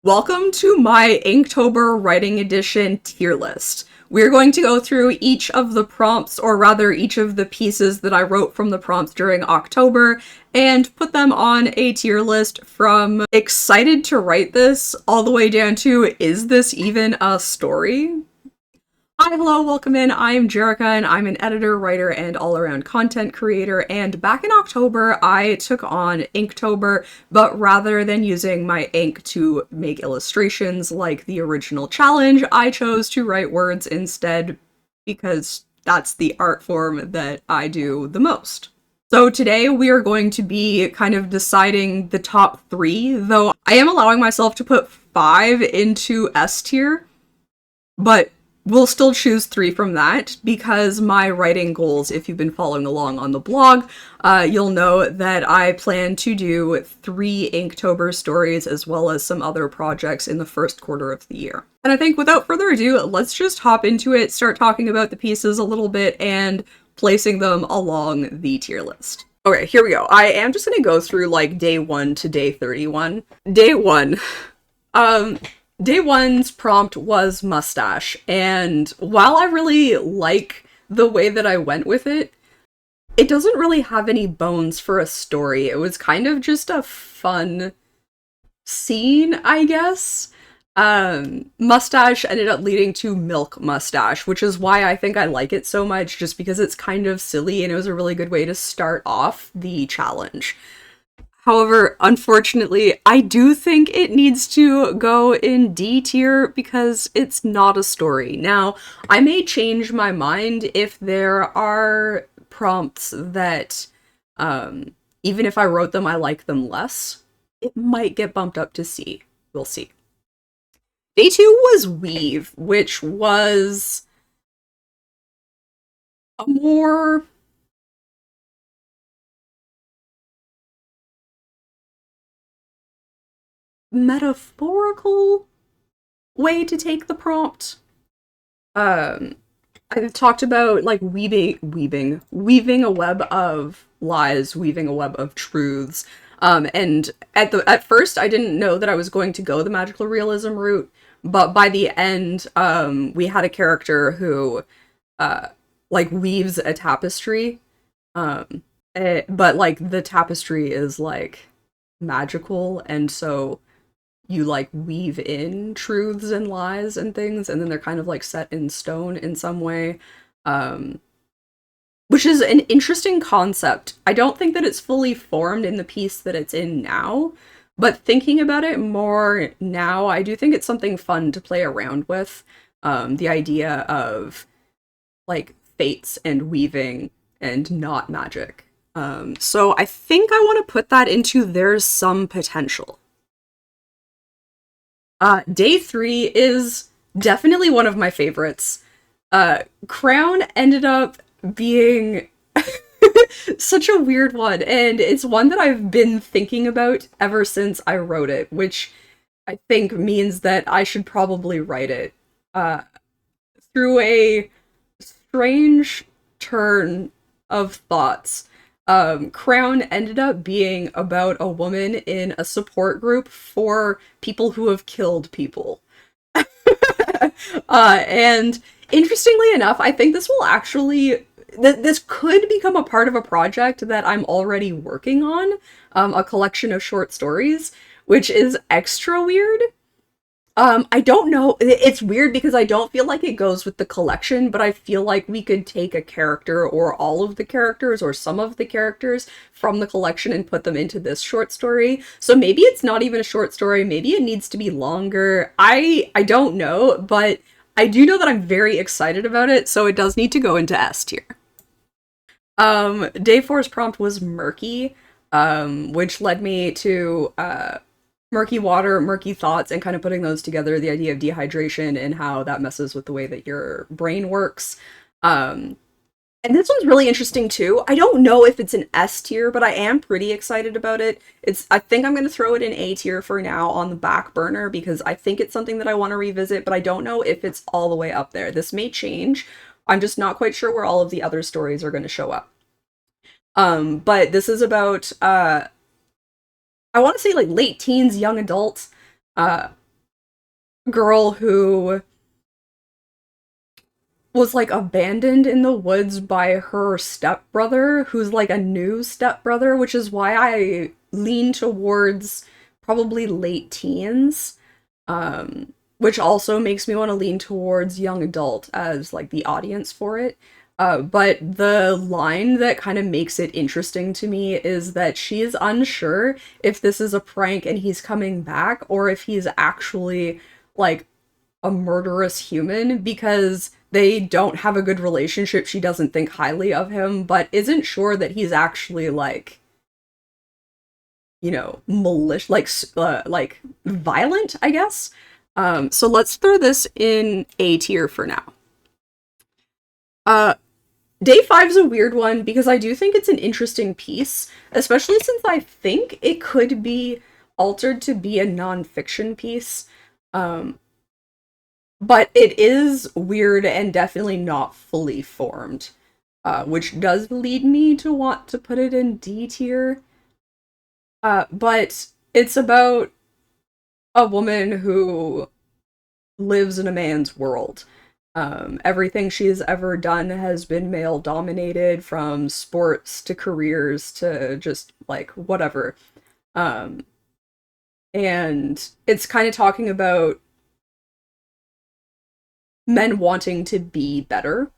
Welcome to my Inktober Writing Edition tier list. We're going to go through each of the prompts, or rather each of the pieces that I wrote from the prompts during October, and put them on a tier list from excited to write this all the way down to is this even a story? Hi, hello, welcome in. I'm Jerica, and I'm an editor, writer, and all-around content creator. And back in October, I took on Inktober, but rather than using my ink to make illustrations like the original challenge, I chose to write words instead because that's the art form that I do the most. So today we are going to be kind of deciding the top three, though I am allowing myself to put 5 into S tier, but we'll still choose 3 from that because my writing goals, if you've been following along on the blog, you'll know that I plan to do 3 Inktober stories as well as some other projects in the first quarter of the year. And I think without further ado, let's just hop into it, start talking about the pieces a little bit, and placing them along the tier list. Okay, here we go. I am just gonna go through like day 1 to day 31. Day 1. Day 1's prompt was mustache, and while I really like the way that I went with it, it doesn't really have any bones for a story. It was kind of just a fun scene, I guess. Mustache ended up leading to milk mustache, which is why I think I like it so much, just because it's kind of silly and it was a really good way to start off the challenge. However, unfortunately, I do think it needs to go in D tier because it's not a story. Now, I may change my mind if there are prompts that, even if I wrote them, I like them less. It might get bumped up to C. We'll see. Day 2 was weave, which was a more metaphorical way to take the prompt. I've talked about like weaving a web of lies, weaving a web of truths. And at first I didn't know that I was going to go the magical realism route, but by the end, we had a character who like weaves a tapestry. But like the tapestry is like magical, and so you like weave in truths and lies and things, and then they're kind of like set in stone in some way, um which is an interesting concept. I don't think that it's fully formed in the piece that it's in now, but thinking about it more now, I do think it's something fun to play around with, the idea of like fates and weaving and not magic. So I think I want to put that into there's some potential. Day 3 is definitely one of my favorites. Crown ended up being such a weird one, and it's one that I've been thinking about ever since I wrote it, which I think means that I should probably write it. Through a strange turn of thoughts, Crown ended up being about a woman in a support group for people who have killed people. And interestingly enough, I think this will actually this could become a part of a project that I'm already working on, a collection of short stories, which is extra weird. I don't know. It's weird because I don't feel like it goes with the collection, but I feel like we could take a character or all of the characters or some of the characters from the collection and put them into this short story. So maybe it's not even a short story. Maybe it needs to be longer. I don't know, but I do know that I'm very excited about it, so it does need to go into S tier. Day 4's prompt was murky, which led me to murky water, murky thoughts, and kind of putting those together, the idea of dehydration and how that messes with the way that your brain works. And this one's really interesting too. I don't know if it's an S tier, but I am pretty excited about it. I think I'm going to throw it in A tier for now on the back burner because I think it's something that I want to revisit, but I don't know if it's all the way up there. This may change. I'm just not quite sure where all of the other stories are going to show up. But this is about I want to say like late teens, young adults, girl who was like abandoned in the woods by her stepbrother, who's like a new stepbrother, which is why I lean towards probably late teens. Which also makes me want to lean towards young adult as like the audience for it. But the line that kind of makes it interesting to me is that she is unsure if this is a prank and he's coming back or if he's actually like a murderous human because they don't have a good relationship. She doesn't think highly of him, but isn't sure that he's actually like, malicious, like violent, I guess. So let's throw this in A tier for now. Uh, Day 5 is a weird one because I do think it's an interesting piece, especially since I think it could be altered to be a nonfiction piece. Um, but it is weird and definitely not fully formed, which does lead me to want to put it in D tier. But it's about a woman who lives in a man's world. Everything she's ever done has been male dominated, from sports to careers to just like whatever. Um, and it's kind of talking about men wanting to be better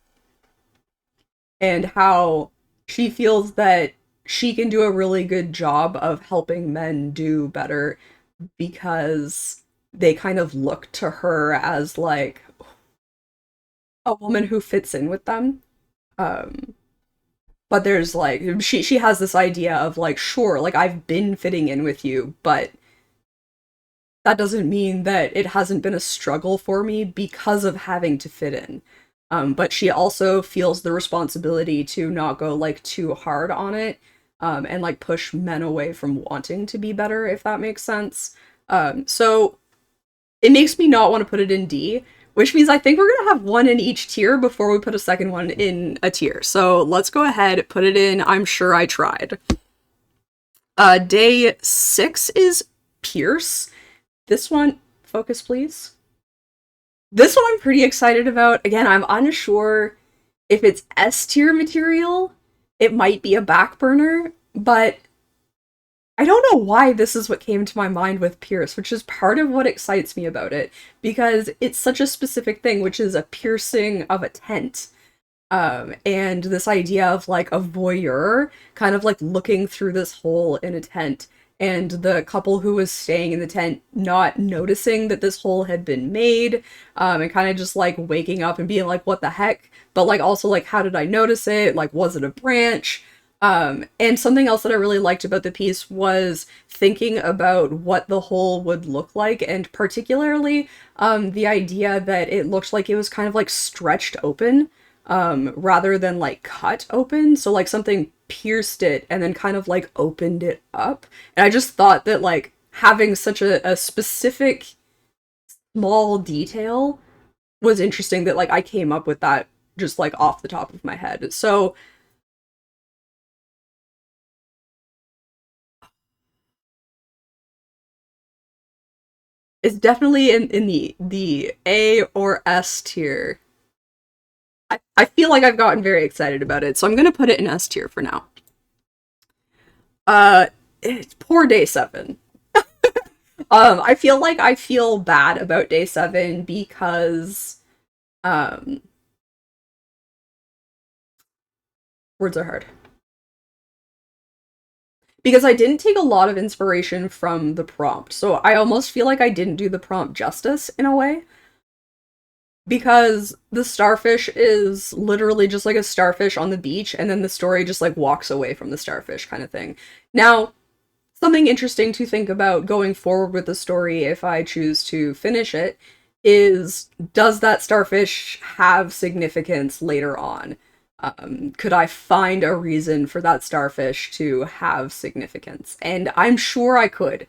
and how she feels that she can do a really good job of helping men do better because they kind of look to her as like a woman who fits in with them. Um, but there's like she has this idea of like, sure, like I've been fitting in with you, but that doesn't mean that it hasn't been a struggle for me because of having to fit in. But she also feels the responsibility to not go like too hard on it, and like push men away from wanting to be better, if that makes sense. So it makes me not want to put it in D, which means I think we're gonna have one in each tier before we put a second one in a tier. So let's go ahead, put it in I'm Sure I Tried. Day 6 is Pierce. This one, focus please. This one I'm pretty excited about. Again, I'm unsure if it's S tier material. It might be a back burner, but I don't know why this is what came to my mind with Pierce, which is part of what excites me about it, because it's such a specific thing, which is a piercing of a tent. And this idea of like a voyeur kind of like looking through this hole in a tent, and the couple who was staying in the tent not noticing that this hole had been made, and kind of just like waking up and being like, what the heck? But like also like, how did I notice it? Like, was it a branch? And something else that I really liked about the piece was thinking about what the hole would look like, and particularly the idea that it looked like it was kind of like stretched open, rather than like cut open. So like something pierced it and then kind of like opened it up. And I just thought that like having such a specific small detail was interesting, that like I came up with that just like off the top of my head. So it's definitely in the A or S tier. I feel like I've gotten very excited about it, so I'm gonna put it in S tier for now. Uh, it's poor Day 7. I feel like I feel bad about Day 7 because um words are hard. Because I didn't take a lot of inspiration from the prompt. So I almost feel like I didn't do the prompt justice in a way. Because the starfish is literally just like a starfish on the beach, and then the story just like walks away from the starfish kind of thing. Now, something interesting to think about going forward with the story, if I choose to finish it, is does that starfish have significance later on? Could I find a reason for that starfish to have significance? And I'm sure I could.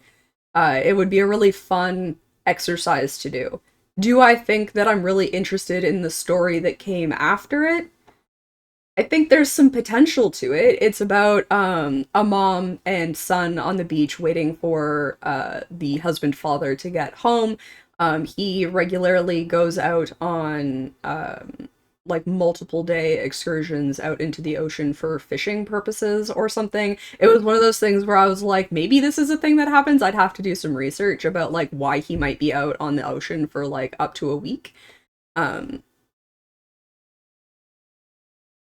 It would be a really fun exercise to do. Do I think that I'm really interested in the story that came after it? I think there's some potential to it. It's about a mom and son on the beach waiting for the husband father to get home. He regularly goes out on like multiple day excursions out into the ocean for fishing purposes or something. It was one of those things where I was like, maybe this is a thing that happens. I'd have to do some research about like why he might be out on the ocean for like up to a week. Um,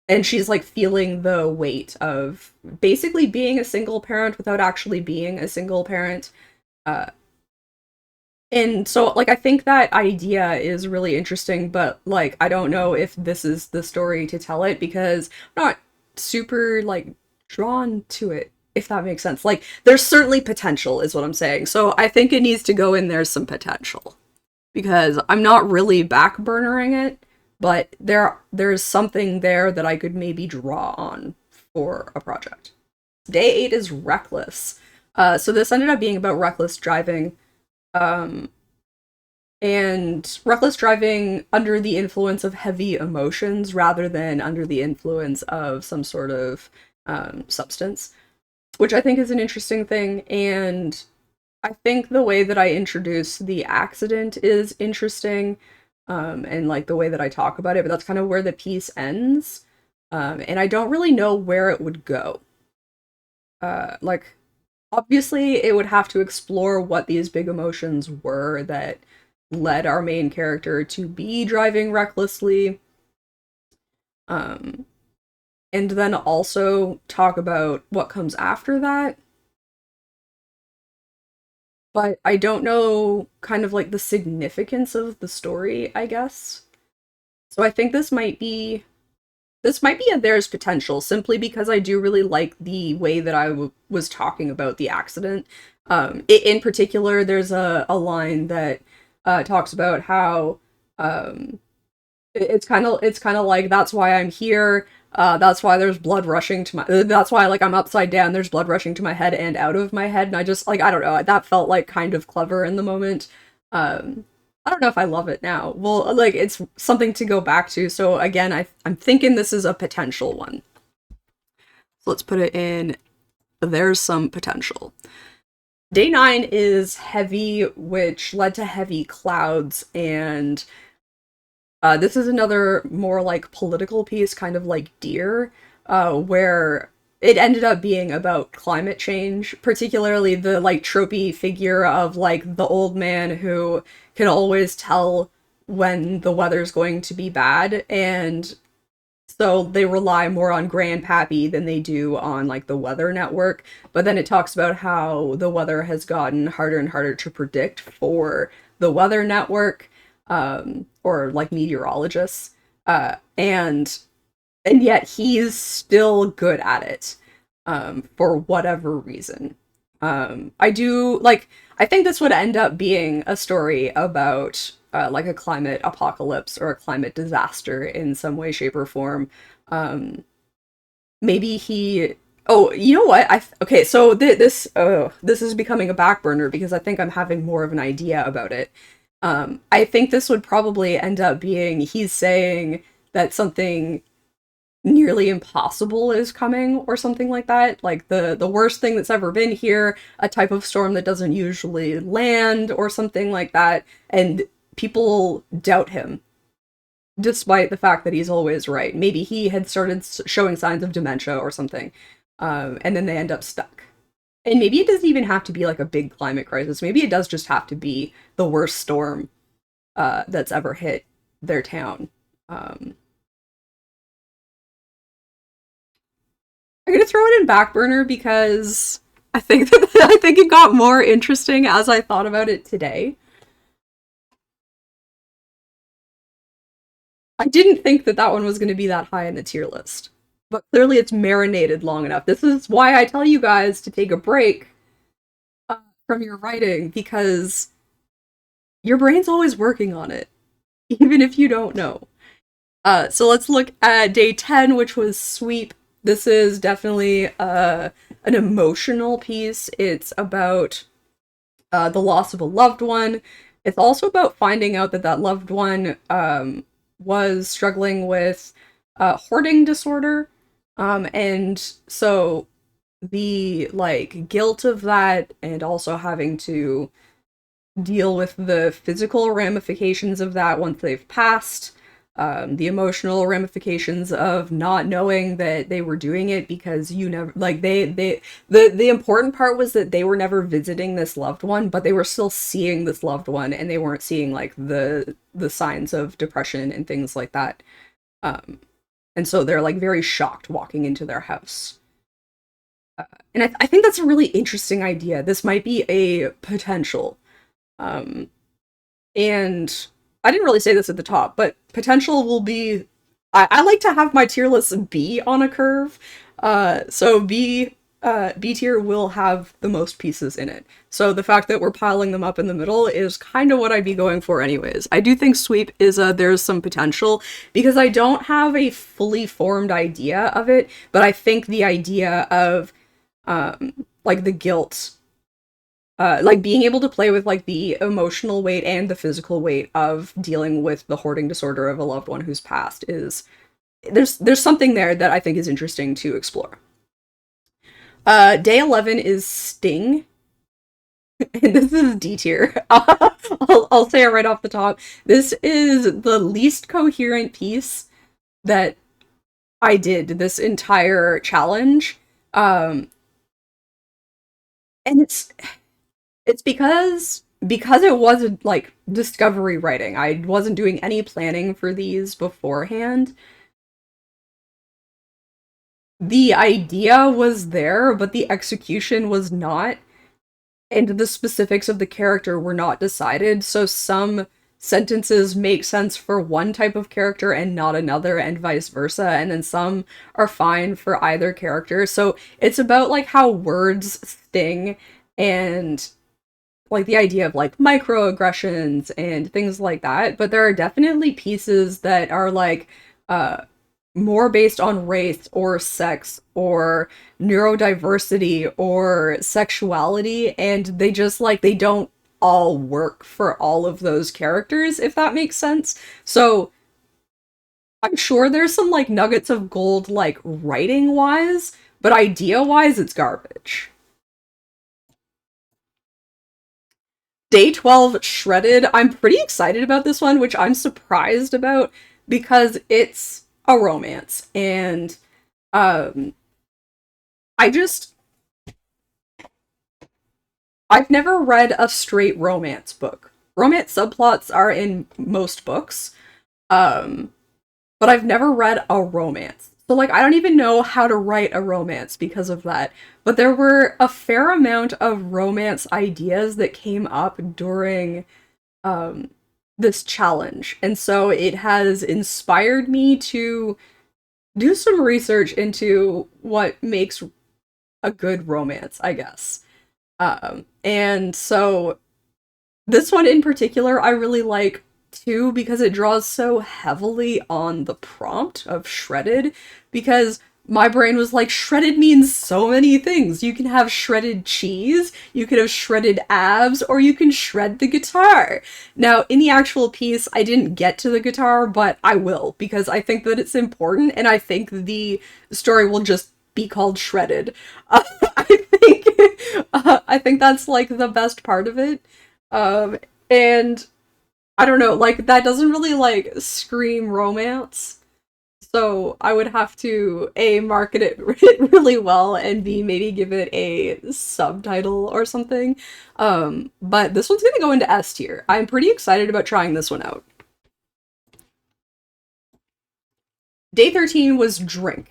and she's like feeling the weight of basically being a single parent without actually being a single parent. Uh, And so, like, I think that idea is really interesting, but, like, I don't know if this is the story to tell it because I'm not super, like, drawn to it, if that makes sense. Like, there's certainly potential, is what I'm saying. So I think it needs to go in there's some potential because I'm not really backburnering it, but there's something there that I could maybe draw on for a project. Day 8 is reckless. So this ended up being about reckless driving. Um, and reckless driving under the influence of heavy emotions rather than under the influence of some sort of substance, which I think is an interesting thing. And I think the way that I introduce the accident is interesting, and like the way that I talk about it, but that's kind of where the piece ends. And I don't really know where it would go. Like, obviously, it would have to explore what these big emotions were that led our main character to be driving recklessly. Um, and then also talk about what comes after that. But I don't know kind of like the significance of the story, I guess. So I think this might be a there's potential simply because I do really like the way that was talking about the accident. In particular, there's a line that talks about how it's kind of like that's why I'm here. That's why there's blood rushing to my. That's why like I'm upside down. There's blood rushing to my head and out of my head, and I just like I don't know. That felt like kind of clever in the moment. Um, I don't know if I love it now. Well, like it's something to go back to. So again, I'm thinking this is a potential one. So let's put it in. There's some potential. Day 9 is heavy, which led to heavy clouds and this is another more like political piece, kind of like Deer, where it ended up being about climate change, particularly the like tropey figure of like the old man who can always tell when the weather's going to be bad, and so they rely more on Grandpappy than they do on like the weather network. But then it talks about how the weather has gotten harder and harder to predict for the weather network, or like meteorologists, and yet he's still good at it, for whatever reason. I do like. I think this would end up being a story about like a climate apocalypse or a climate disaster in some way, shape, or form. Um, maybe he. Oh, you know what? Okay. So this is becoming a back burner because I think I'm having more of an idea about it. I think this would probably end up being he's saying that something nearly impossible is coming or something like that. Like the worst thing that's ever been here, a type of storm that doesn't usually land or something like that. And people doubt him despite the fact that he's always right. Maybe he had started showing signs of dementia or something. And then they end up stuck. And maybe it doesn't even have to be like a big climate crisis. Maybe it does just have to be the worst storm that's ever hit their town. Um, I'm gonna throw it in back burner because I think that I think it got more interesting as I thought about it today. I didn't think that that one was going to be that high in the tier list, but clearly it's marinated long enough. This is why I tell you guys to take a break from your writing because your brain's always working on it, even if you don't know. So let's look at day 10, which was sweep. This is definitely an emotional piece. It's about the loss of a loved one. It's also about finding out that that loved one was struggling with hoarding disorder. And so the like guilt of that and also having to deal with the physical ramifications of that once they've passed, the emotional ramifications of not knowing that they were doing it because you never like the important part was that they were never visiting this loved one, but they were still seeing this loved one and they weren't seeing like the signs of depression and things like that. Um, and so they're like very shocked walking into their house. And I think that's a really interesting idea. This might be a potential. Um, and I didn't really say this at the top, but potential will be. I like to have my tier list be on a curve. So B tier will have the most pieces in it. So the fact that we're piling them up in the middle is kind of what I'd be going for anyways. I do think sweep is there's some potential because I don't have a fully formed idea of it, but I think the idea of like the guilt, like being able to play with like the emotional weight and the physical weight of dealing with the hoarding disorder of a loved one who's passed is there's something there that I think is interesting to explore. Day 11 is Sting, and this is D tier. I'll say it right off the top. This is the least coherent piece that I did this entire challenge. And it's because it wasn't like discovery writing. I wasn't doing any planning for these beforehand. The idea was there, but the execution was not, and the specifics of the character were not decided. So some sentences make sense for one type of character and not another, and vice versa. And then some are fine for either character. So it's about like how words sting and like the idea of like microaggressions and things like that, but there are definitely pieces that are like uh more based on race or sex or neurodiversity or sexuality, and they just like they don't all work for all of those characters, if that makes sense. So I'm sure there's some like nuggets of gold like writing wise, but idea wise it's garbage. Day 12 Shredded. I'm pretty excited about this one, which I'm surprised about because it's a romance. And um I just I've never read a straight romance book. Romance subplots are in most books. Um but I've never read a romance. So like I don't even know how to write a romance because of that. But there were a fair amount of romance ideas that came up during um, this challenge. And so it has inspired me to do some research into what makes a good romance, I guess. And so this one in particular, I really like too because it draws so heavily on the prompt of shredded. Because my brain was like, shredded means so many things. You can have shredded cheese, you could have shredded abs, or you can shred the guitar. Now, in the actual piece, I didn't get to the guitar, but I will because I think that it's important and I think the story will just be called shredded. I think I think that's like the best part of it. Um, and I don't know, like that doesn't really like scream romance. So I would have to A, market it really well, and B, maybe give it a subtitle or something. But this one's gonna go into S tier. I'm pretty excited about trying this one out. Day 13 was drink.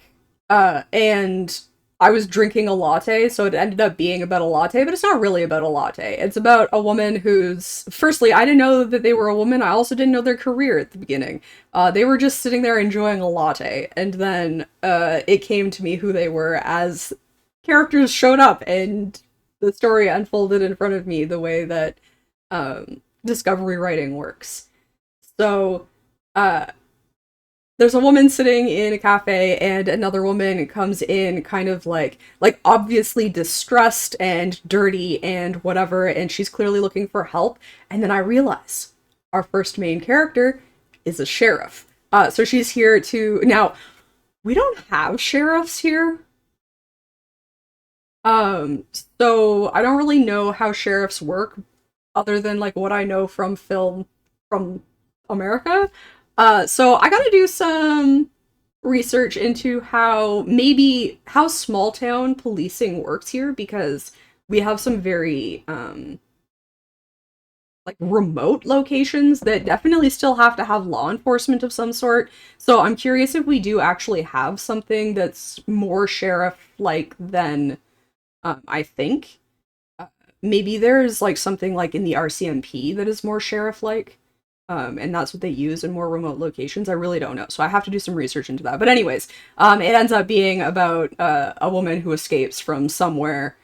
And I was drinking a latte, so it ended up being about a latte, but it's not really about a latte. It's about a woman who's, firstly, I didn't know that they were a woman. I also didn't know their career at the beginning. They were just sitting there enjoying a latte, and then it came to me who they were as characters showed up, and the story unfolded in front of me the way that discovery writing works. So, uh, there's a woman sitting in a cafe and another woman comes in kind of like obviously distressed and dirty and whatever, and she's clearly looking for help. And then I realize our first main character is a sheriff. So she's here to now we don't have sheriffs here. Um so I don't really know how sheriffs work, other than like what I know from film from America. So I gotta do some research into how small town policing works here because we have some very like remote locations that definitely still have to have law enforcement of some sort. So I'm curious if we do actually have something that's more sheriff like than I think. Uh, Maybe there's like something like in the RCMP that is more sheriff like. And that's what they use in more remote locations. I really don't know. So I have to do some research into that. But anyways, it ends up being about a woman who escapes from somewhere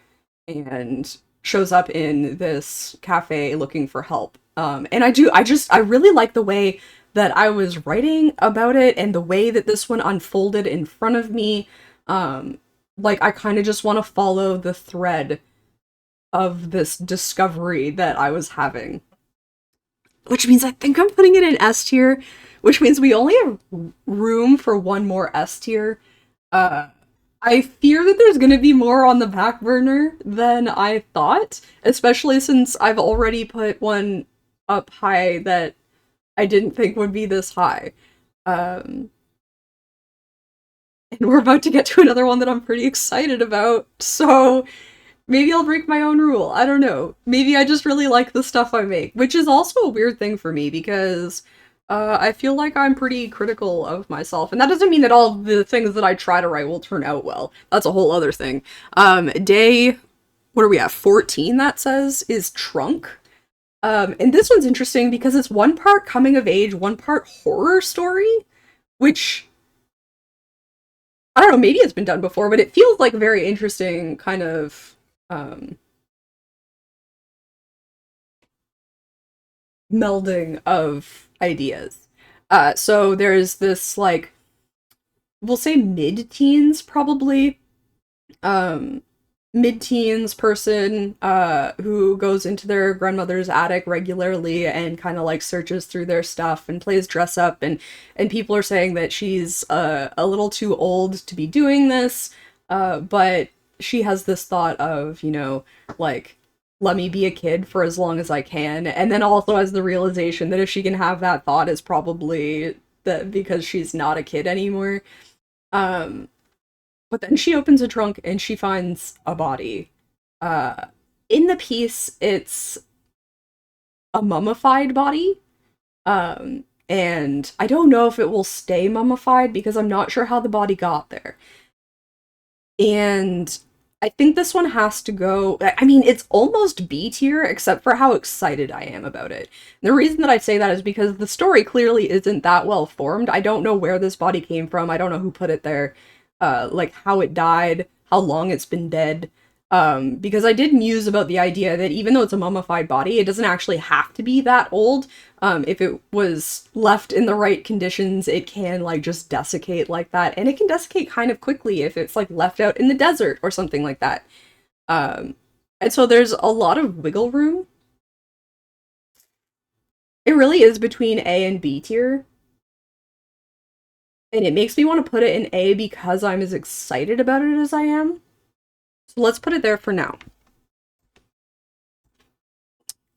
and shows up in this cafe looking for help. And I really like the way that I was writing about it and the way that this one unfolded in front of me. Like, I kind of just want to follow the thread of this discovery that I was having. Which means I think I'm putting it in S tier, which means we only have room for one more S tier. Uh, I fear that there's gonna be more on the back burner than I thought, especially since I've already put one up high that I didn't think would be this high. Um, and we're about to get to another one that I'm pretty excited about, so maybe I'll break my own rule. I don't know. Maybe I just really like the stuff I make, which is also a weird thing for me because I feel like I'm pretty critical of myself. And that doesn't mean that all the things that I try to write will turn out well. That's a whole other thing. Day, what are we at? 14, that says, is Trunk. And this one's interesting because it's one part coming of age, one part horror story, which I don't know, maybe it's been done before, but it feels like a very interesting kind of melding of ideas. So there's this like we'll say mid-teens probably um mid-teens person who goes into their grandmother's attic regularly and kind of like searches through their stuff and plays dress up and people are saying that she's a little too old to be doing this but she has this thought of, you know, like let me be a kid for as long as I can, and then also has the realization that if she can have that thought it's probably that because she's not a kid anymore. um but then she opens a trunk and she finds a body. Uh, in the piece, it's a mummified body. And I don't know if it will stay mummified because I'm not sure how the body got there. And I think this one has to go. I mean, it's almost B tier, except for how excited I am about it. The reason that I say that is because the story clearly isn't that well formed. I don't know where this body came from. I don't know who put it there, like how it died, how long it's been dead. Because I did muse about the idea that even though it's a mummified body, it doesn't actually have to be that old. If it was left in the right conditions, it can like just desiccate like that, and it can desiccate kind of quickly if it's like left out in the desert or something like that. Um, and so there's a lot of wiggle room. It really is between A and B tier, and it makes me want to put it in A because I'm as excited about it as I am. So let's put it there for now.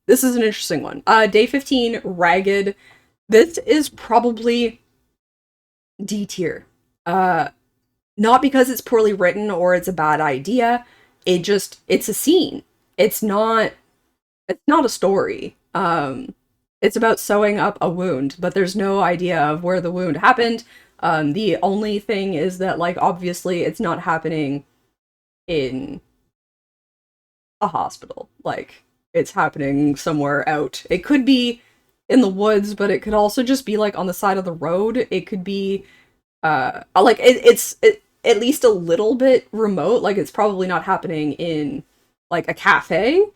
This is an interesting one. Day 15, Ragged. This is probably D tier. Not because it's poorly written or it's a bad idea. It's a scene. It's not a story. It's about sewing up a wound, but there's no idea of where the wound happened. The only thing is that, like, obviously it's not happening in a hospital. Like, it's happening somewhere out. It could be in the woods, but it could also just be like on the side of the road. It could be like it's at least a little bit remote. Like it's probably not happening in like a cafe,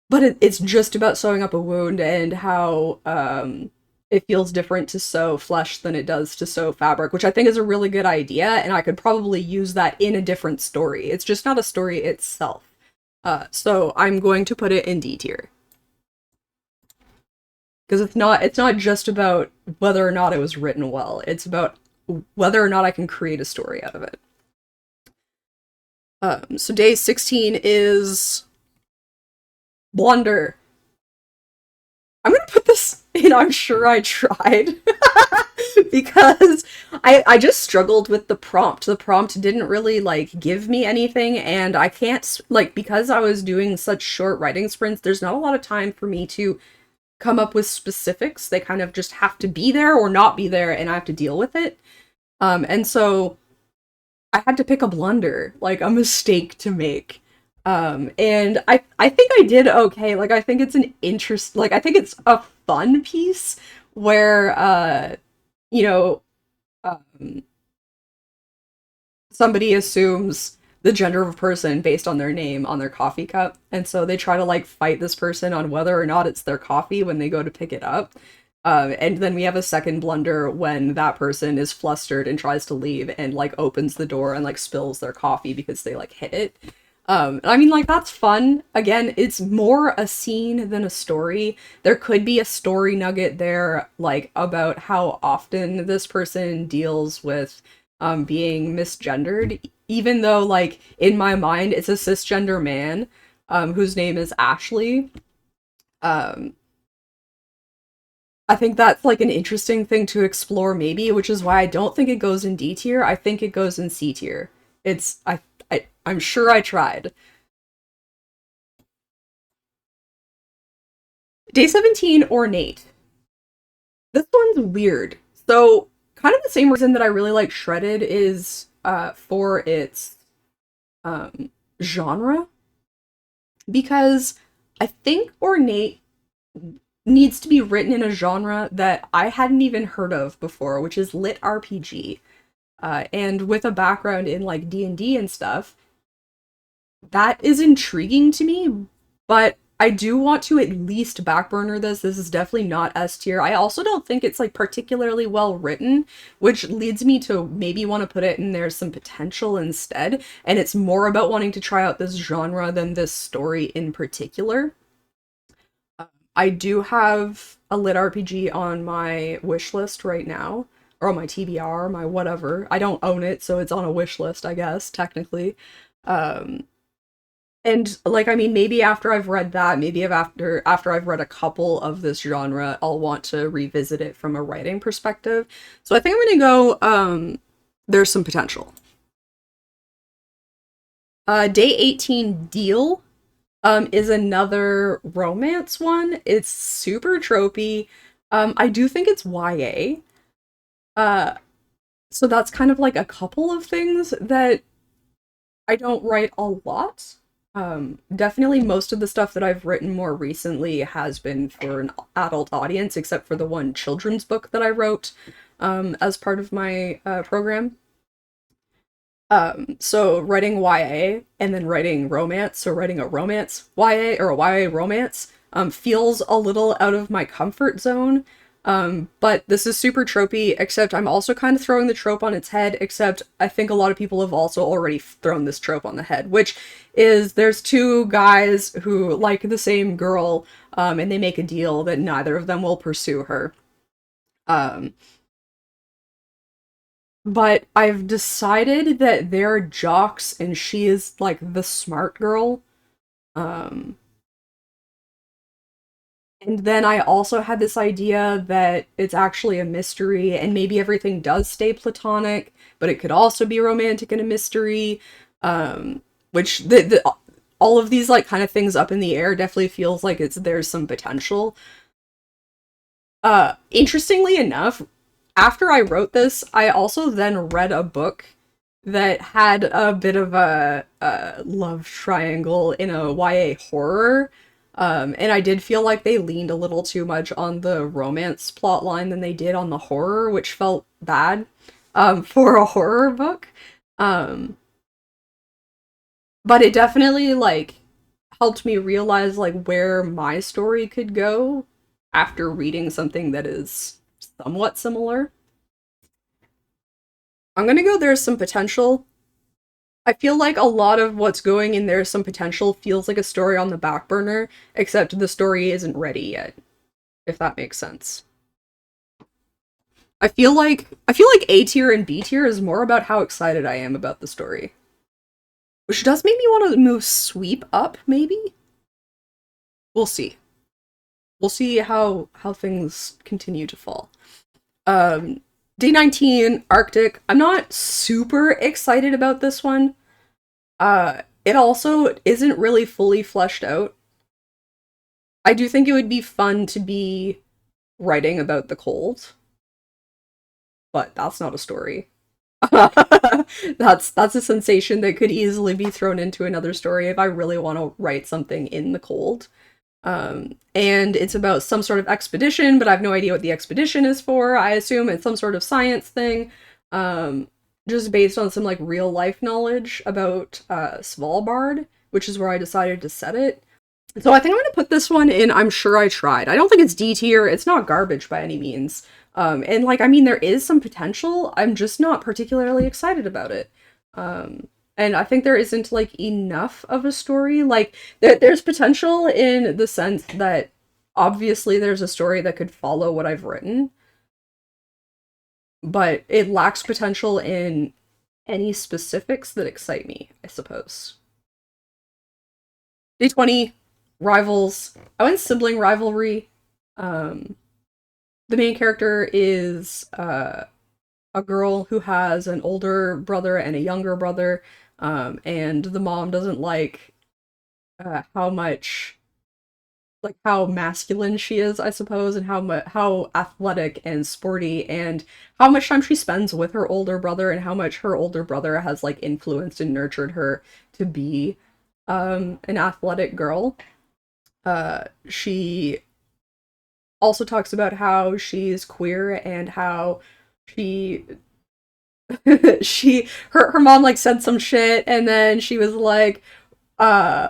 but it's just about sewing up a wound and how it feels different to sew flesh than it does to sew fabric, which I think is a really good idea, and I could probably use that in a different story. It's just not a story itself. So I'm going to put it in D tier. Because it's not just about whether or not it was written well. It's about whether or not I can create a story out of it. So day 16 is Blunder. mean, I'm sure I tried. Because I just struggled with the prompt. The prompt didn't really like give me anything, and I can't like because I was doing such short writing sprints, there's not a lot of time for me to come up with specifics. They kind of just have to be there or not be there, and I have to deal with it. And so I had to pick a blunder, like a mistake to make. And I think I did okay. Like I think it's an interest like I think it's a fun piece where you know, um, somebody assumes the gender of a person based on their name on their coffee cup, and so they try to like fight this person on whether or not it's their coffee when they go to pick it up. And then we have a second blunder when that person is flustered and tries to leave and like opens the door and like spills their coffee because they like hit it. I mean, like, that's fun. Again, it's more a scene than a story. There could be a story nugget there, like, about how often this person deals with being misgendered, even though, like, in my mind, it's a cisgender man whose name is Ashley. Um, I think that's, like, an interesting thing to explore, maybe, which is why I don't think it goes in D tier. I think it goes in C tier. I'm sure I tried. Day 17, Ornate. This one's weird. So, kind of the same reason that I really like Shredded is for its um, genre, because I think Ornate needs to be written in a genre that I hadn't even heard of before, which is lit RPG. And with a background in like D&D and stuff, that is intriguing to me, but I do want to at least backburner this. This is definitely not S tier. I also don't think it's like particularly well written, which leads me to maybe want to put it in There's Some Potential instead. And it's more about wanting to try out this genre than this story in particular. I do have a lit RPG on my wish list right now, or on my TBR, my whatever. I don't own it, so it's on a wish list, I guess, technically. Um, and like I mean, maybe after I've read that, maybe if after I've read a couple of this genre, I'll want to revisit it from a writing perspective. So I think I'm gonna go There's Some Potential. Day 18, Deal is another romance one. It's super tropey. I do think it's YA. Uh so that's kind of like a couple of things that I don't write a lot. Definitely most of the stuff that I've written more recently has been for an adult audience, except for the one children's book that I wrote as part of my program. So writing YA and then writing romance, so writing a romance YA or a YA romance feels a little out of my comfort zone. But this is super tropey, except I'm also kind of throwing the trope on its head, except I think a lot of people have also already thrown this trope on the head, which is there's two guys who like the same girl, and they make a deal that neither of them will pursue her. Um, but I've decided that they're jocks and she is like the smart girl. Um, And then I also had this idea that it's actually a mystery, and maybe everything does stay platonic, but it could also be romantic and a mystery. Which all of these like kind of things up in the air definitely feels like there's some potential. Interestingly enough, after I wrote this, I also then read a book that had a bit of a love triangle in a YA horror. And I did feel like they leaned a little too much on the romance plot line than they did on the horror, which felt bad for a horror book. Um, but it definitely like helped me realize like where my story could go after reading something that is somewhat similar. I'm gonna go There's Some Potential. I feel like a lot of what's going in There's Some Potential feels like a story on the back burner, except the story isn't ready yet, if that makes sense. I feel like A tier and B tier is more about how excited I am about the story. Which does make me want to move Sweep up, maybe? We'll see. we'll see how things continue to fall. Um, Day 19, Arctic. I'm not super excited about this one. It also isn't really fully fleshed out. I do think it would be fun to be writing about the cold, but that's not a story. That's a sensation that could easily be thrown into another story if I really want to write something in the cold. And it's about some sort of expedition, but I have no idea what the expedition is for. I assume it's some sort of science thing, um, just based on some like real life knowledge about Svalbard, which is where I decided to set it. So I think I'm gonna put this one in I'm sure I tried. I don't think it's D tier. It's not garbage by any means. And like I mean there is some potential. I'm just not particularly excited about it. And I think there isn't like enough of a story. Like there's potential in the sense that obviously there's a story that could follow what I've written, but it lacks potential in any specifics that excite me, I suppose. Day 20, rivals. I went sibling rivalry. Um, the main character is a girl who has an older brother and a younger brother, and the mom doesn't like how much like how masculine she is, I suppose, and how athletic and sporty, and how much time she spends with her older brother, and how much her older brother has like influenced and nurtured her to be an athletic girl. She also talks about how she's queer and how she her mom like said some shit and then she was like uh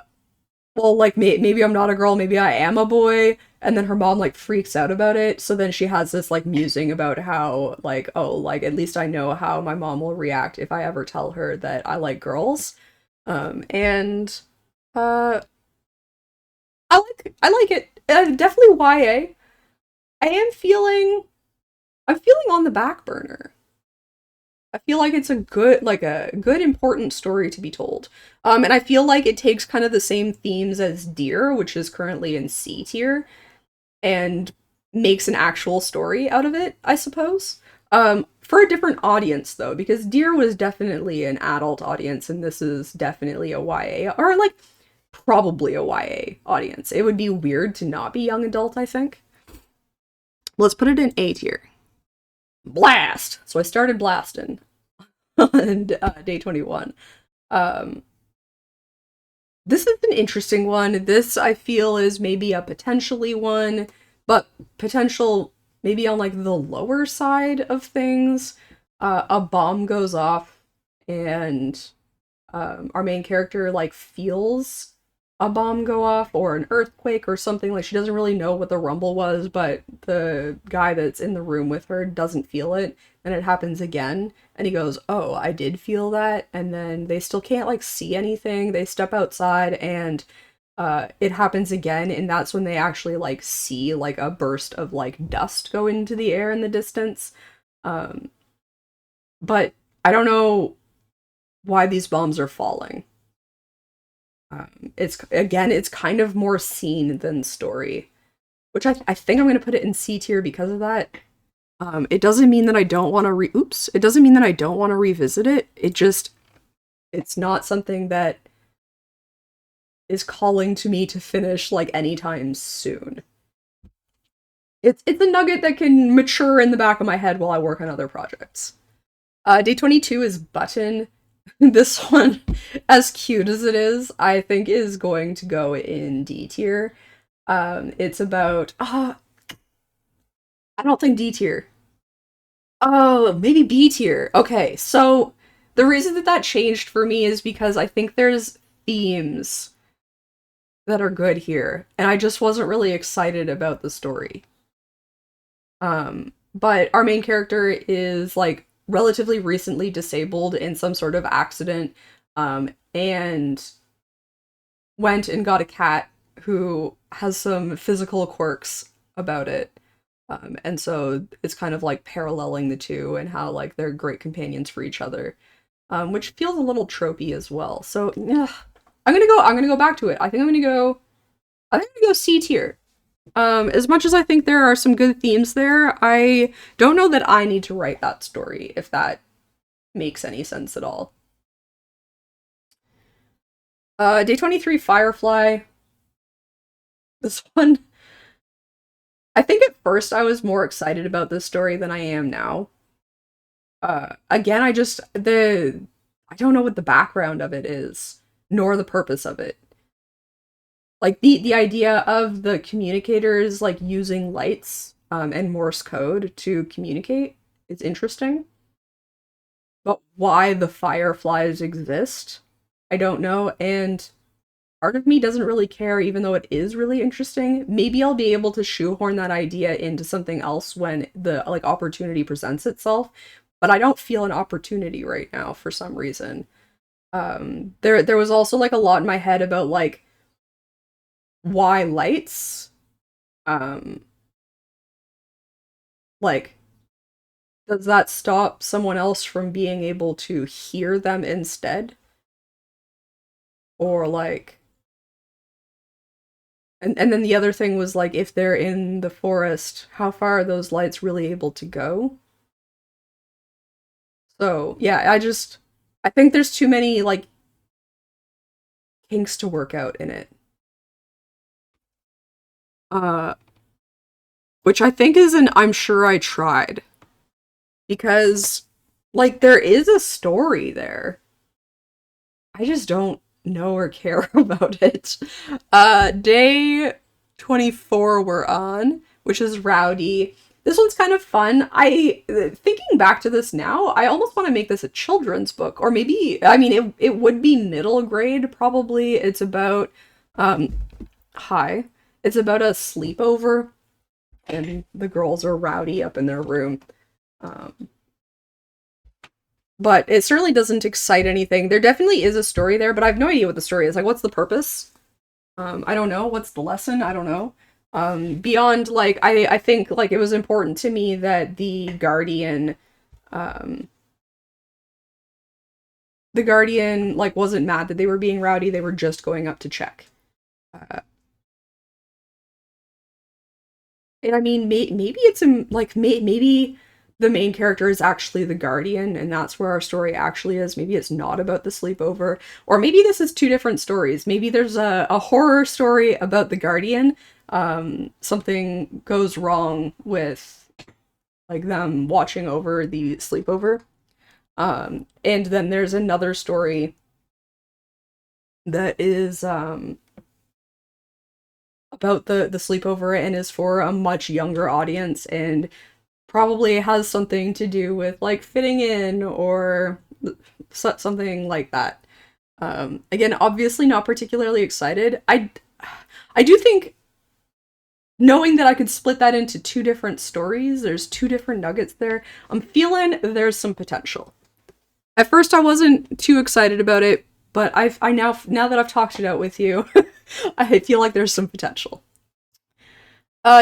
well like maybe I'm not a girl, maybe I am a boy, and then her mom like freaks out about it, so then she has this like musing about how like oh like at least I know how my mom will react if I ever tell her that I like girls. And uh I like it. Definitely YA. I am feeling I'm feeling on the back burner. I feel like it's a good important story to be told. And I feel like it takes kind of the same themes as Deer, which is currently in C tier, and makes an actual story out of it, I suppose. For a different audience though, because Deer was definitely an adult audience and this is definitely a YA or like probably a YA audience. It would be weird to not be young adult, I think. Let's put it in A tier. Blast. So I started blasting on day 21. Um, this is an interesting one. This I feel is maybe a potentially one, but potential maybe on like the lower side of things. A bomb goes off and our main character like feels a bomb go off or an earthquake or something. Like she doesn't really know what the rumble was, but the guy that's in the room with her doesn't feel it, and it happens again, and he goes, oh, I did feel that. And then they still can't like see anything. They step outside and it happens again, and that's when they actually like see like a burst of like dust go into the air in the distance. um but I don't know why these bombs are falling. It's again, it's kind of more scene than story, which I think I'm gonna put it in C tier because of that. It doesn't mean that I don't want to It doesn't mean that I don't want to revisit it. It just it's not something that is calling to me to finish like anytime soon. It's a nugget that can mature in the back of my head while I work on other projects. Day 22 is Button. This one, as cute as it is, I think is going to go in D tier. It's about I don't think D tier. Oh, maybe B tier. Okay, so the reason that that changed for me is because I think there's themes that are good here, and I just wasn't really excited about the story. But our main character is like relatively recently disabled in some sort of accident, and went and got a cat who has some physical quirks about it. And so it's kind of like paralleling the two and how like they're great companions for each other, which feels a little tropey as well. So yeah, I'm gonna go back to it. I think I'm gonna go C tier. As much as I think there are some good themes there, I don't know that I need to write that story, if that makes any sense at all. Day 23, Firefly. This one, I think at first I was more excited about this story than I am now. Again, I don't know what the background of it is, nor the purpose of it. Like the idea of the communicators like using lights and Morse code to communicate is interesting. But why the fireflies exist, I don't know. And part of me doesn't really care, even though it is really interesting. Maybe I'll be able to shoehorn that idea into something else when the like opportunity presents itself. But I don't feel an opportunity right now for some reason. There was also like a lot in my head about like why lights. Um, like does that stop someone else from being able to hear them instead? Or like and then the other thing was like if they're in the forest, how far are those lights really able to go? So yeah, I think there's too many like kinks to work out in it. Uh which I think is an I'm sure I tried. Because like there is a story there. I just don't know or care about it. Day 24 we're on, which is Rowdy. This one's kind of fun. I thinking back to this now, I almost want to make this a children's book or maybe I mean it would be middle grade probably. It's about um hi. It's about a sleepover and the girls are rowdy up in their room. Um but it certainly doesn't excite anything. There definitely is a story there, but I have no idea what the story is. Like, what's the purpose? I don't know. What's the lesson? I don't know. Beyond like, I think like it was important to me that um, the Guardian like wasn't mad that they were being rowdy. They were just going up to check. Uh, and I mean, maybe it's like maybe the main character is actually the Guardian, and that's where our story actually is. Maybe it's not about the sleepover, or maybe this is two different stories. Maybe there's a horror story about the Guardian. Something goes wrong with like them watching over the sleepover. And then there's another story that is about the sleepover and is for a much younger audience and probably has something to do with like fitting in or something like that. Again, obviously not particularly excited. I do think knowing that I could split that into two different stories, there's two different nuggets there. I'm feeling there's some potential. At first, I wasn't too excited about it, but I now that I've talked it out with you, I feel like there's some potential.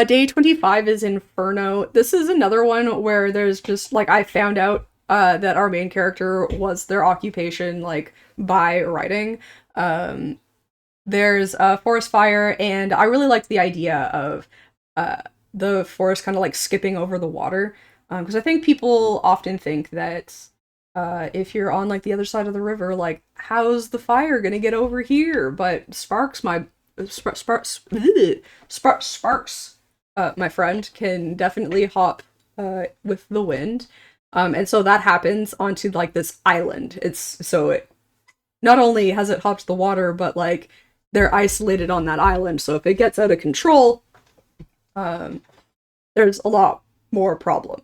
Day 25 is Inferno. This is another one where there's just like I found out that our main character was their occupation like by writing. Um there's a forest fire and I really liked the idea of uh the forest kind of like skipping over the water. Because I think people often think that if you're on like the other side of the river, like how's the fire gonna get over here? But Sparks, my friend, can definitely hop with the wind. And so that happens onto like this island. It's so it not only has it hopped the water, but like they're isolated on that island. So if it gets out of control, um, there's a lot more problem.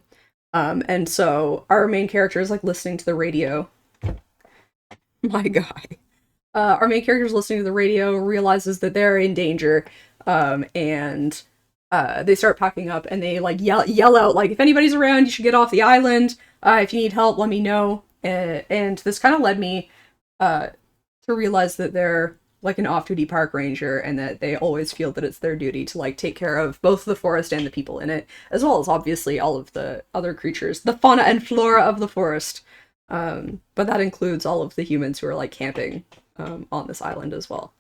And so our main character is like listening to the radio. My guy. Our main character is listening to the radio, realizes that they're in danger, and they start packing up and they like yell out like if anybody's around, you should get off the island. If you need help, let me know. And this kind of led me uh, to realize that they're like an off-duty park ranger and that they always feel that it's their duty to like take care of both the forest and the people in it, as well as obviously all of the other creatures, the fauna and flora of the forest. But that includes all of the humans who are like camping on this island as well.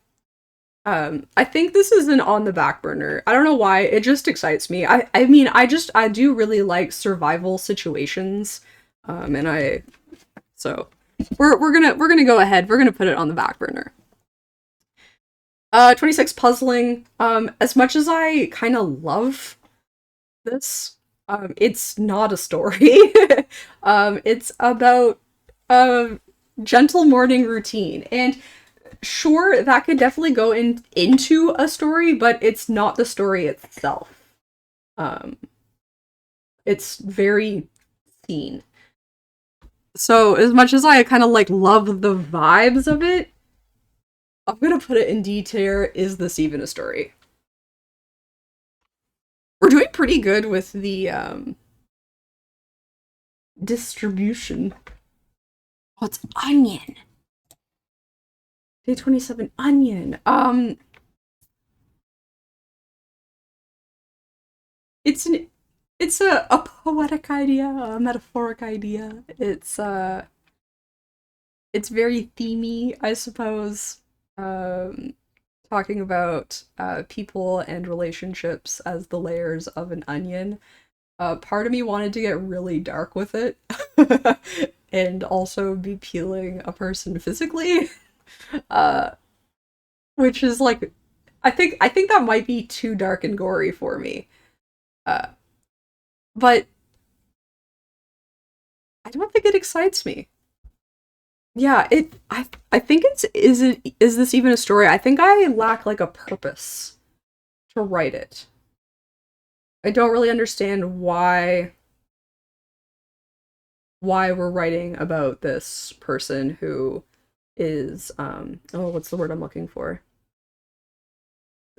I think this is an on the back burner. I don't know why. It just excites me. I mean, I do really like survival situations. And I so we're gonna go ahead. We're gonna put it on the back burner. 26 puzzling. As much as I kind of love this, it's not a story. It's about a gentle morning routine. And sure, that could definitely go into a story, but it's not the story itself. Um, it's very seen. So as much as I kind of like love the vibes of it, I'm gonna put it in D tier. Is this even a story? We're doing pretty good with the distribution. Oh, it's onion. Day 27 onion. It's an it's a poetic idea, a metaphoric idea. It's very themey, I suppose. Um Talking about people and relationships as the layers of an onion. Part of me wanted to get really dark with it. And also be peeling a person physically. Uh which is like I think that might be too dark and gory for me. Uh but I don't think it excites me. Yeah, I think is this even a story? I think I lack like a purpose to write it. I don't really understand why we're writing about this person who is oh, what's the word I'm looking for?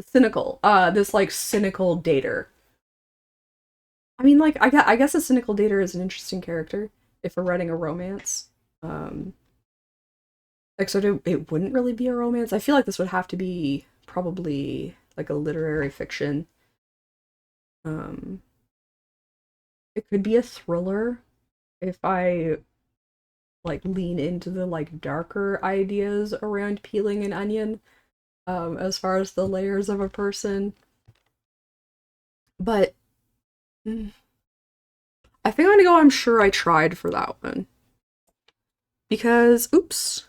Cynical. This like cynical dater. I mean, like I guess a cynical dater is an interesting character if we're writing a romance. Um Except it wouldn't really be a romance. I feel like this would have to be probably like a literary fiction. Um, it could be a thriller if I like lean into the like darker ideas around peeling an onion, as far as the layers of a person. But I think I'm gonna go I'm sure I tried for that one. Because oops.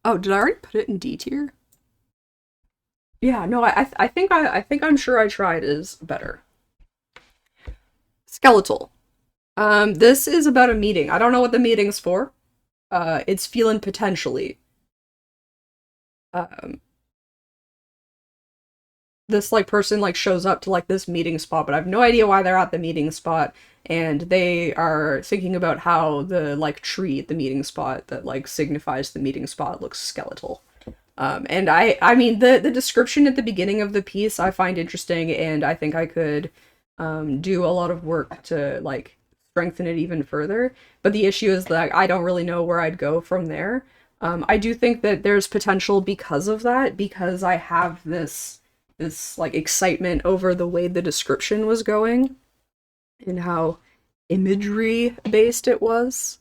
Oh, did I already put it in D tier? Yeah, no, I think I'm sure I tried is better. Skeletal. This is about a meeting. I don't know what the meeting's for. It's feeling potentially. Um, this like person like shows up to like this meeting spot, but I have no idea why they're at the meeting spot, and they are thinking about how the like tree at the meeting spot that like signifies the meeting spot looks skeletal. And I mean the description at the beginning of the piece I find interesting, and I think I could do a lot of work to like strengthen it even further. But the issue is that I don't really know where I'd go from there. I do think that there's potential because of that, because I have this like excitement over the way the description was going and how imagery based it was.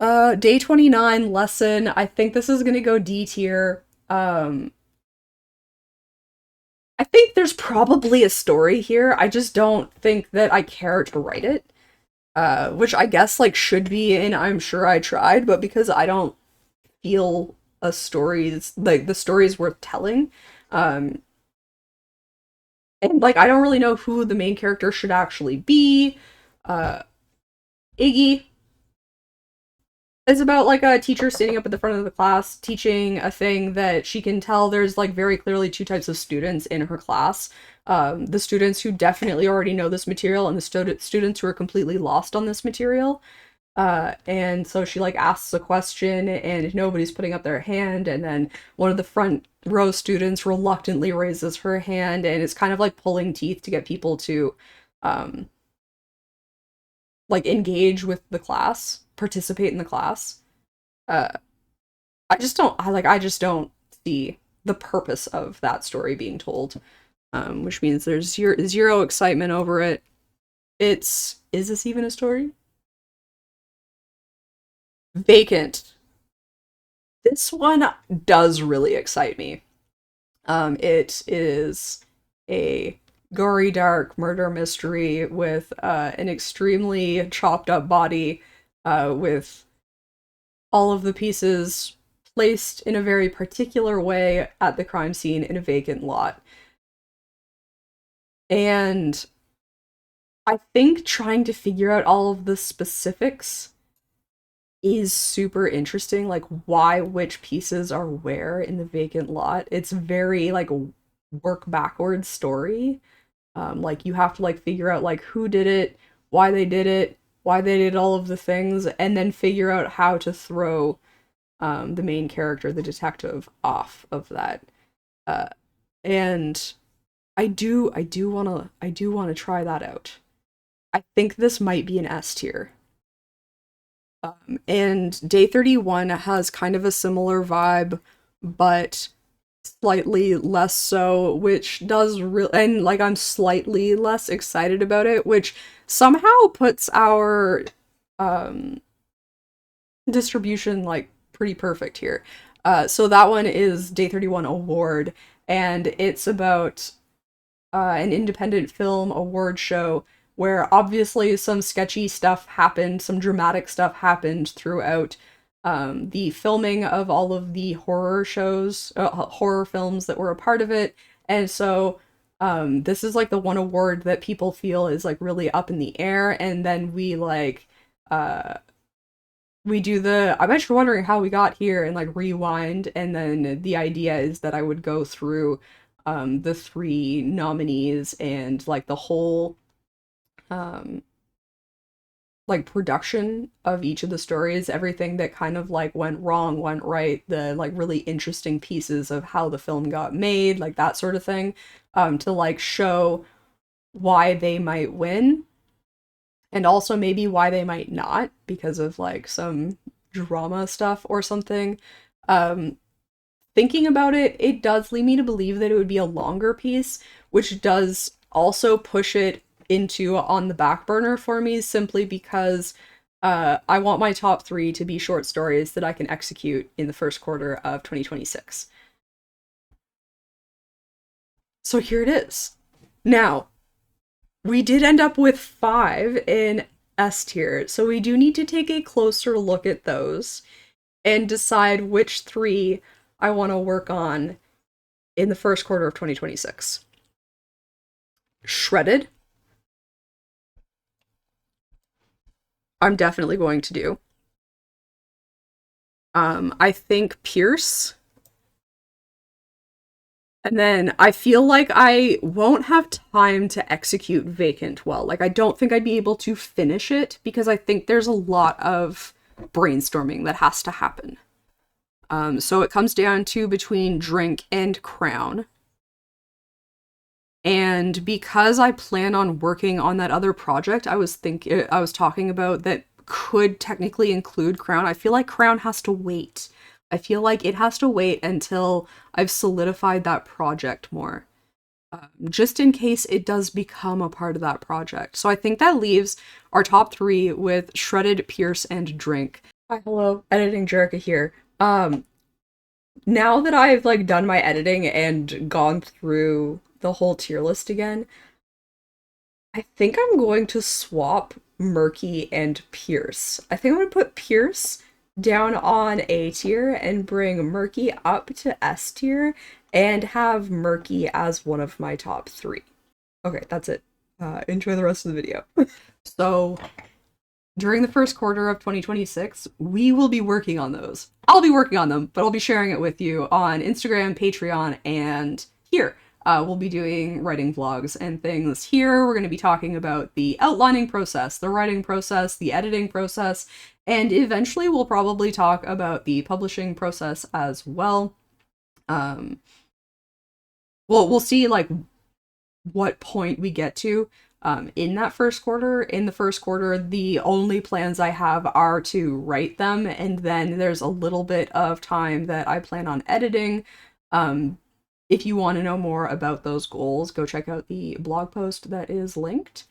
Day 29 lesson. I think this is gonna go D tier. I think there's probably a story here. I just don't think that I care to write it. Which I guess like should be in I'm sure I tried, but because I don't feel a story like the story is worth telling. Um and like I don't really know who the main character should actually be. Uh Iggy is about like a teacher standing up at the front of the class teaching a thing that she can tell there's like very clearly two types of students in her class. The students who definitely already know this material and the students who are completely lost on this material. And so she like asks a question and nobody's putting up their hand, and then one of the front row students reluctantly raises her hand, and it's kind of like pulling teeth to get people to um like engage with the class, participate in the class. Uh I just don't see the purpose of that story being told. Which means there's zero excitement over it. Is this even a story? Vacant. This one does really excite me. It is a gory, dark murder mystery with an extremely chopped up body, with all of the pieces placed in a very particular way at the crime scene in a vacant lot. And I think trying to figure out all of the specifics is super interesting, like why which pieces are where in the vacant lot. It's very like work backwards story. Like you have to like figure out like who did it, why they did all of the things, and then figure out how to throw the main character, the detective, off of that. Uh, and I do wanna try that out. I think this might be an S tier. And Day 31 has kind of a similar vibe, but slightly less so, which does real and like I'm slightly less excited about it, which somehow puts our um distribution like pretty perfect here. So that one is Day 31 Award, and it's about an independent film award show where obviously some sketchy stuff happened, some dramatic stuff happened throughout the filming of all of the horror shows, horror films that were a part of it. And so this is like the one award that people feel is like really up in the air. And then uh, we do the I bet you're wondering how we got here and like rewind, and then the idea is that I would go through the three nominees and like the whole um like production of each of the stories, everything that kind of like went wrong, went right, the like really interesting pieces of how the film got made, like that sort of thing, to like show why they might win and also maybe why they might not because of like some drama stuff or something. Um, Thinking about it, it does lead me to believe that it would be a longer piece, which does also push it into on the back burner for me simply because I want my top three to be short stories that I can execute in the first quarter of 2026. So here it is. Now, we did end up with five in S tier, so we do need to take a closer look at those and decide which three I want to work on in the first quarter of 2026. Shredded, I'm definitely going to do. I think Pierce. And then I feel like I won't have time to execute Vacant well. Like, I don't think I'd be able to finish it because I think there's a lot of brainstorming that has to happen. So it comes down to between Drink and Crown. And because I plan on working on that other project I was talking about that could technically include Crown, I feel like Crown has to wait. I feel like it has to wait until I've solidified that project more. Just in case it does become a part of that project. So I think that leaves our top three with Shredded, Pierce, and Drink. Hi, hello, editing Jerica here. Now that I've like done my editing and gone through the whole tier list again, I think I'm going to swap Murky and Pierce. I think I'm going to put Pierce down on A tier and bring Murky up to S tier and have Murky as one of my top three. Okay, that's it. Enjoy the rest of the video. So, during the first quarter of 2026, we will be working on those. I'll be working on them, but I'll be sharing it with you on Instagram, Patreon, and here. We'll be doing writing vlogs and things here. We're going to be talking about the outlining process, the writing process, the editing process, and eventually we'll probably talk about the publishing process as well. Um, we'll see like what point we get to in that first quarter. In the first quarter, the only plans I have are to write them, and then there's a little bit of time that I plan on editing. If you want to know more about those goals, go check out the blog post that is linked.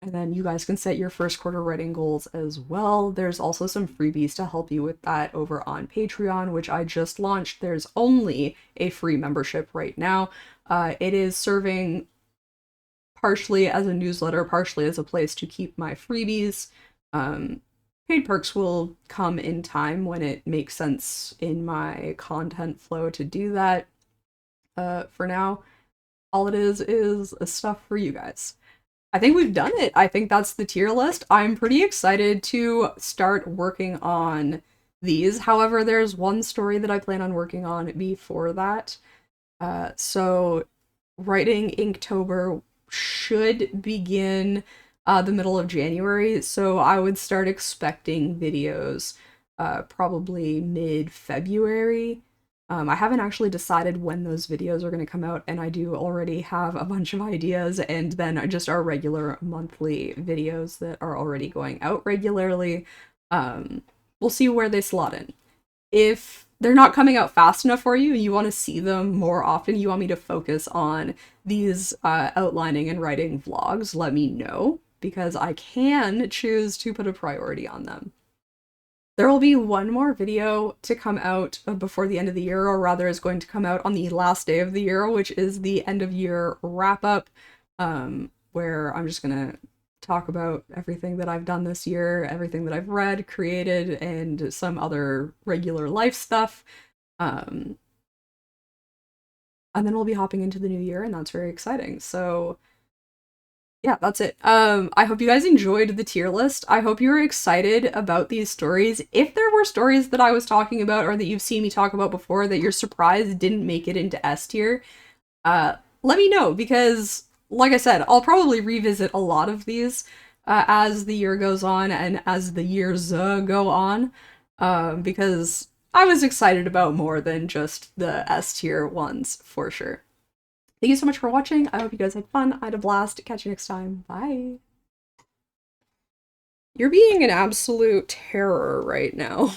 And then you guys can set your first quarter writing goals as well. There's also some freebies to help you with that over on Patreon, which I just launched. There's only a free membership right now. It is serving partially as a newsletter, partially as a place to keep my freebies. Paid perks will come in time when it makes sense in my content flow to do that. For now, all it is stuff for you guys. I think we've done it. I think that's the tier list. I'm pretty excited to start working on these. However, there's one story that I plan on working on before that. So writing Inktober should begin the middle of January, so I would start expecting videos probably mid-February. I haven't actually decided when those videos are going to come out, and I do already have a bunch of ideas, and then just our regular monthly videos that are already going out regularly. We'll see where they slot in. If they're not coming out fast enough for you and you want to see them more often, you want me to focus on these outlining and writing vlogs, let me know, because I can choose to put a priority on them. There will be one more video to come out before the end of the year, or rather is going to come out on the last day of the year, which is the end of year wrap up, where I'm just gonna talk about everything that I've done this year, everything that I've read, created, and some other regular life stuff. And then we'll be hopping into the new year, and that's very exciting. So yeah, that's it. I hope you guys enjoyed the tier list. I hope you were excited about these stories. If there were stories that I was talking about or that you've seen me talk about before that you're surprised didn't make it into S tier, let me know, because like I said, I'll probably revisit a lot of these as the year goes on and as the years go on, because I was excited about more than just the S tier ones, for sure. Thank you so much for watching. I hope you guys had fun. I had a blast. Catch you next time. Bye. You're being an absolute terror right now.